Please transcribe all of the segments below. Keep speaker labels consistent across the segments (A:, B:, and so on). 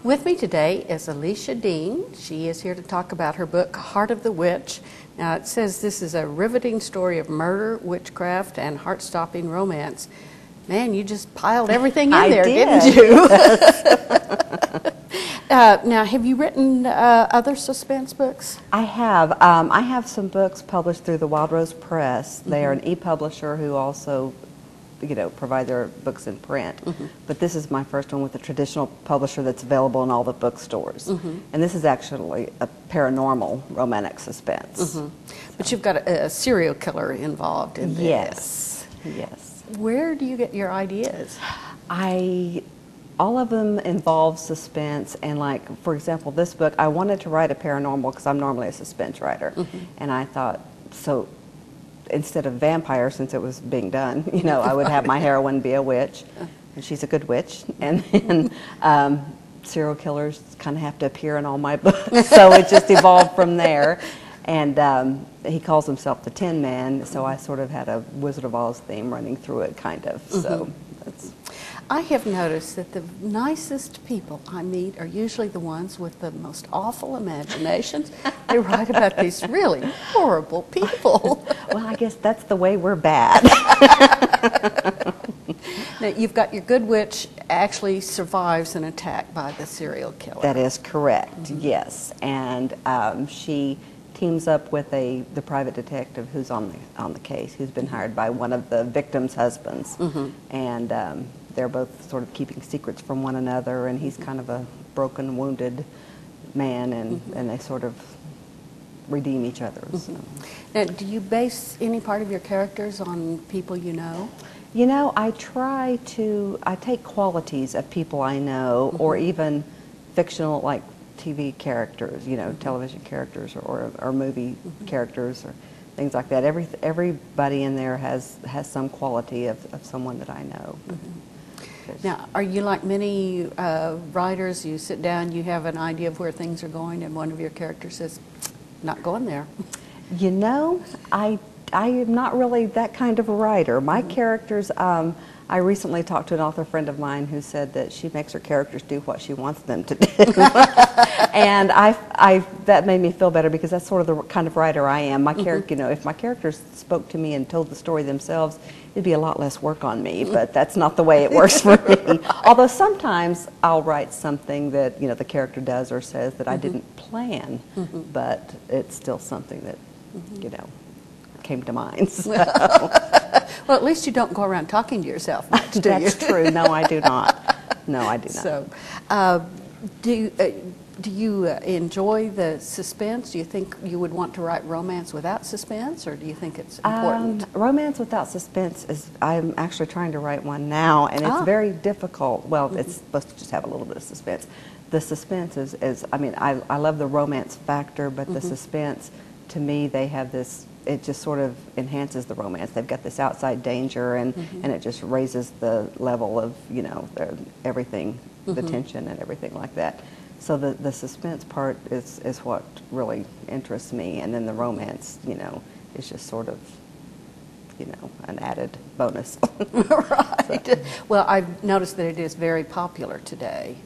A: With me today is Alicia Dean. She is here to talk about her book, Heart of the Witch. Now, it says this is a riveting story of murder, witchcraft, and heart-stopping romance. Man, you just piled everything in there, didn't you? Now, have you written other suspense books?
B: I have. I have some books published through the Wild Rose Press. They are an e-publisher who also, provide their books in print. But this is my first one with a traditional publisher that's available in all the bookstores. And this is actually a paranormal romantic suspense.
A: But you've got a serial killer involved in this.
B: Yes. Yes.
A: Where do you get your ideas?
B: All of them involve suspense, and for example, this book, I wanted to write a paranormal because I'm normally a suspense writer. And I thought, so instead of vampire, since it was being done, I would have my heroine be a witch, and she's a good witch, and then serial killers kind of have to appear in all my books, so it just evolved from there. And he calls himself the Tin Man, so I sort of had a Wizard of Oz theme running through it, kind of. So that's.
A: I have noticed that the nicest people I meet are usually the ones with the most awful imaginations. They write about these really horrible people.
B: Well, I guess that's the way we're bad.
A: Now, you've got your good witch actually survives an attack by the serial killer.
B: That is correct, yes. And she teams up with the private detective who's on the case, who's been hired by one of the victim's husbands. And they're both sort of keeping secrets from one another, and he's kind of a broken, wounded man, and they sort of redeem each other. So.
A: Now, do you base any part of your characters on people you know?
B: I take qualities of people I know, or even fictional, like TV characters, television characters or movie characters or things like that. Everybody in there has some quality of someone that I know.
A: Now, are you like many writers, you sit down, you have an idea of where things are going, and one of your characters says, not going there?
B: I am not really that kind of a writer. My characters, I recently talked to an author friend of mine who said that she makes her characters do what she wants them to do. And that made me feel better, because that's sort of the kind of writer I am. My character, if my characters spoke to me and told the story themselves, it'd be a lot less work on me, but that's not the way it works for me. Although sometimes I'll write something that, the character does or says that I didn't plan, but it's still something that, came to mind. So.
A: Well, at least you don't go around talking to yourself much, do you?
B: That's true. No, I do not. No, I do not.
A: So, do you enjoy the suspense? Do you think you would want to write romance without suspense, or do you think it's important?
B: Romance without suspense I'm actually trying to write one now, and it's very difficult. Well, it's supposed to just have a little bit of suspense. The suspense I love the romance factor, but the suspense, to me, they have this, it just sort of enhances the romance. They've got this outside danger, and it just raises the level of, everything, the tension and everything like that. So the suspense part is what really interests me, and then the romance, is just sort of, an added bonus.
A: Right. So. Well, I've noticed that it is very popular today.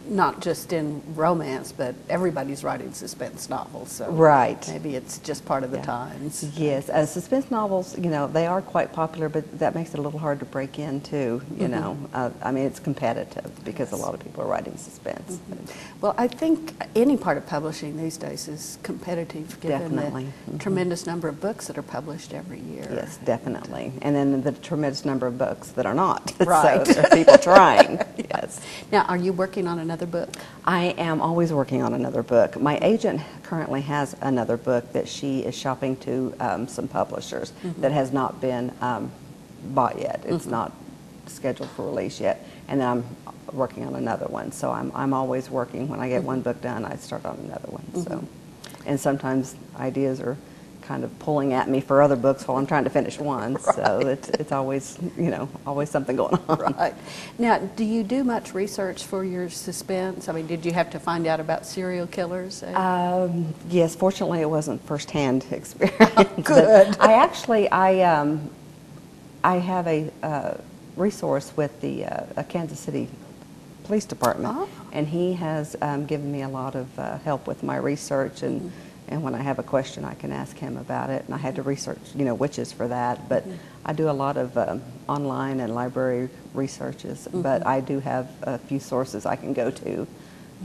A: Not just in romance, but everybody's writing suspense novels. So maybe it's just part of the times.
B: Yes, suspense novels, they are quite popular, but that makes it a little hard to break into. It's competitive because a lot of people are writing suspense.
A: Well, I think any part of publishing these days is competitive, given the tremendous number of books that are published every year.
B: Yes, definitely, and then the tremendous number of books that are not.
A: Right.
B: So there are people trying. Yes.
A: Now, are you working on another book?
B: I am always working on another book. My agent currently has another book that she is shopping to some publishers that has not been bought yet. It's not scheduled for release yet. And then I'm working on another one. So I'm always working. When I get one book done, I start on another one. So, and sometimes ideas are kind of pulling at me for other books while I'm trying to finish one. Right. So it's always, always something going on.
A: Right. Now, do you do much research for your suspense? I mean, did you have to find out about serial killers?
B: Yes, fortunately it wasn't first-hand experience.
A: Oh, good.
B: I have a resource with the Kansas City police department.
A: Oh.
B: And he has given me a lot of help with my research, and when I have a question, I can ask him about it. And I had to research, witches for that. But I do a lot of online and library researches. But I do have a few sources I can go to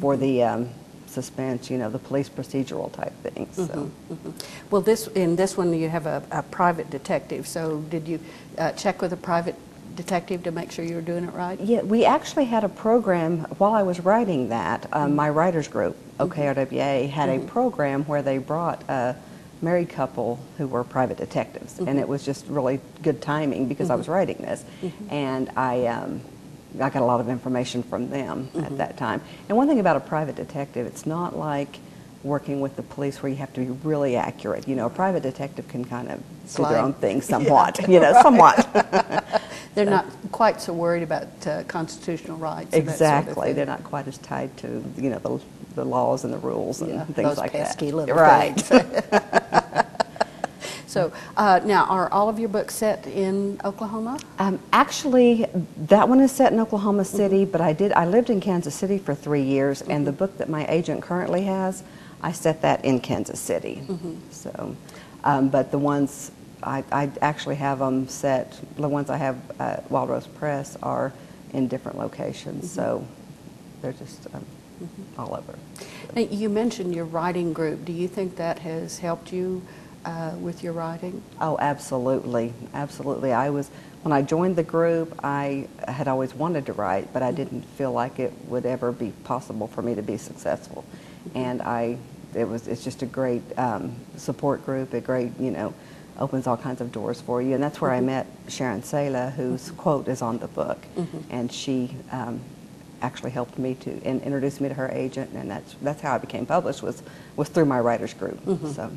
B: for the suspense, the police procedural type things. So.
A: Well, in this one you have a private detective. So did you check with a private detective to make sure you were doing it right?
B: Yeah, we actually had a program while I was writing that. My writers group, OKRWA, had a program where they brought a married couple who were private detectives, and it was just really good timing because I was writing this, and I got a lot of information from them at that time. And one thing about a private detective, it's not like working with the police where you have to be really accurate. A private detective can kind of do their own thing somewhat, somewhat.
A: They're not quite so worried about constitutional rights.
B: Exactly.
A: That sort of
B: They're not quite as tied to, the laws and the rules and things
A: those
B: like
A: pesky
B: that.
A: little
B: Right.
A: things. So now, are all of your books set in Oklahoma?
B: Actually, that one is set in Oklahoma City, but I lived in Kansas City for 3 years, and the book that my agent currently has, I set that in Kansas City. So, but the ones I actually have them set. The ones I have at Wild Rose Press are in different locations, so they're just all over.
A: Now, you mentioned your writing group. Do you think that has helped you with your writing?
B: Oh, absolutely, absolutely. When I joined the group, I had always wanted to write, but I didn't feel like it would ever be possible for me to be successful. And it's just a great support group, a great, opens all kinds of doors for you. And that's where I met Sharon Sala, whose quote is on the book. And she actually helped me and introduced me to her agent, and that's how I became published, was through my writers group. So.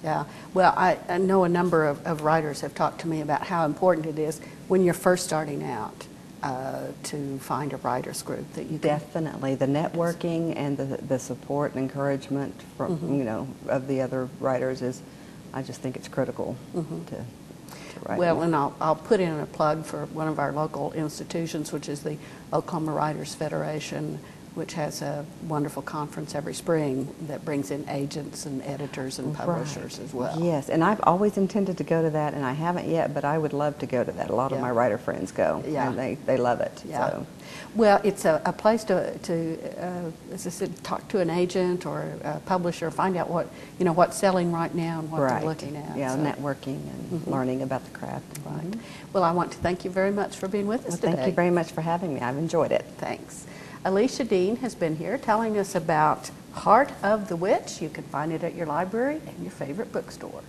A: Yeah, well, I know a number of writers have talked to me about how important it is when you're first starting out to find a writers group that you can.
B: Definitely, the networking and the support and encouragement from of the other writers I just think it's critical to write.
A: Well, and I'll put in a plug for one of our local institutions, which is the Oklahoma Writers Federation, which has a wonderful conference every spring that brings in agents and editors and publishers as well.
B: Yes, and I've always intended to go to that, and I haven't yet, but I would love to go to that. A lot of my writer friends go, and they love it.
A: Yeah.
B: So.
A: Well, it's a place to as I said, talk to an agent or a publisher, find out what's selling right now and what they're looking at.
B: Yeah, networking and learning about the craft.
A: Right. Well, I want to thank you very much for being with us today.
B: Thank you very much for having me. I've enjoyed it.
A: Thanks. Alicia Dean has been here telling us about Heart of the Witch. You can find it at your library and your favorite bookstore.